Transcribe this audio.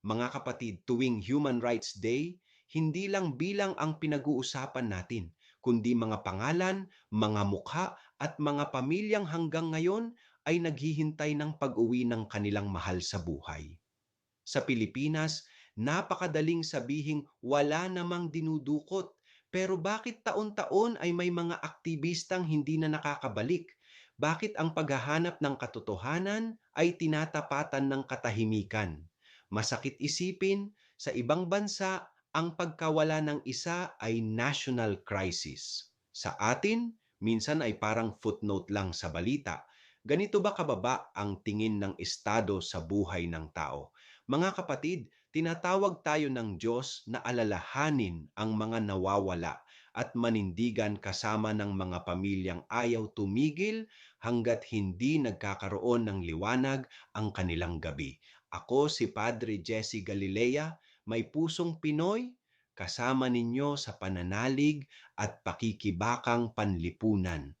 Mga kapatid, tuwing Human Rights Day, hindi lang bilang ang pinag-uusapan natin, kundi mga pangalan, mga mukha at mga pamilyang hanggang ngayon ay naghihintay ng pag-uwi ng kanilang mahal sa buhay. Sa Pilipinas, napakadaling sabihing wala namang dinudukot. Pero bakit taon-taon ay may mga aktivistang hindi na nakakabalik? Bakit ang paghahanap ng katotohanan ay tinatapatan ng katahimikan? Masakit isipin, sa ibang bansa, ang pagkawala ng isa ay national crisis. Sa atin, minsan ay parang footnote lang sa balita. Ganito ba kababa ang tingin ng Estado sa buhay ng tao? Mga kapatid, tinatawag tayo ng Diyos na alalahanin ang mga nawawala at manindigan kasama ng mga pamilyang ayaw tumigil hanggat hindi nagkakaroon ng liwanag ang kanilang gabi. Ako si Padre Jesse Galilea, may pusong Pinoy, kasama ninyo sa pananalig at pakikibakang panlipunan.